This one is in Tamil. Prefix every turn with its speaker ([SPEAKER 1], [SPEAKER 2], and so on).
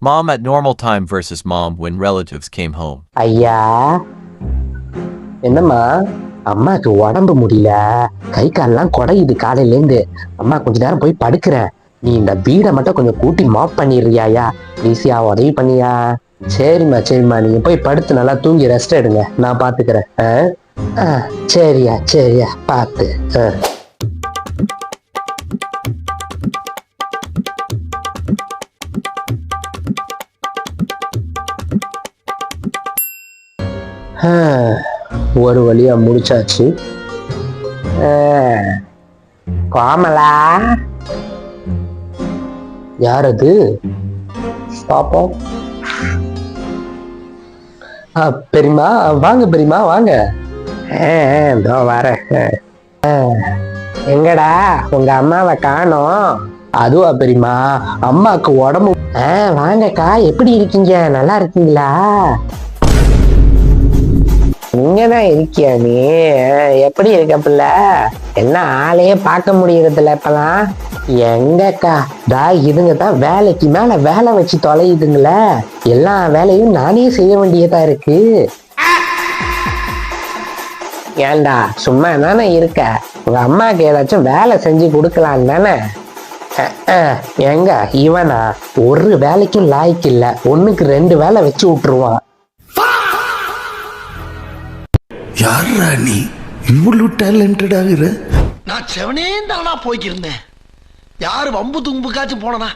[SPEAKER 1] Mom at normal time versus mom when relatives came home.
[SPEAKER 2] ஐயா, என்னம்மா? அம்மாக்கு உடம்பு முடியல, கை கால்லாம் குடையுது காலையிலேருந்து. அம்மா கொஞ்ச நேரம் போய் படுக்கிறேன், நீ இந்த வீடை மட்டும் கொஞ்சம் கூட்டி மாப் பண்ணிடுறியாயா? ஈஸியா உதவி பண்ணியா? சரிம்மா சரிம்மா, நீங்க போய் படுத்து நல்லா தூங்கி ரெஸ்ட் எடுங்க, நான் பாத்துக்கிறேன். சரியா சரியா, பார்த்து. ஒரு வழியா முடிச்சாச்சு. கோமலா, யார் அது? பாப்போம். பெரியமா வாங்க, பெரியமா வாங்க. இதோ வரேன். எங்கடா உங்க அம்மாவை காணோம்? அதுவா பெரியமா, அம்மாக்கு உடம்பு. வாங்கக்கா, எப்படி இருக்கீங்க? நல்லா இருக்கீங்களா? இங்கதான் இருக்கியா நீ? எப்படி இருக்க பிள்ளை? என்ன ஆளையே பார்க்க முடியறதில்ல இப்பெல்லாம். எங்கக்கா, இதுங்க தான் வேலைக்கு மேல வேலை வச்சு தொலையுதுங்களே. எல்லா வேலையும் நானே செய்ய வேண்டியதா இருக்கு. ஏண்டா சும்மா தானே இருக்க? உங்க அம்மாக்கு ஏதாச்சும் வேலை செஞ்சு கொடுக்கலாம் தானே? எங்க இவனா ஒரு வேலைக்கும் லாய்க்கு இல்ல, ஒண்ணுக்கு 2 வேலை வச்சு விட்டுருவான்.
[SPEAKER 3] யாரா நீ இவ்வளவு டேலண்டட் ஆகுற?
[SPEAKER 4] நான் செவனே தானா போய்க்கிருந்தேன். யாரு வம்பு தும்புக்காச்சும் போனனா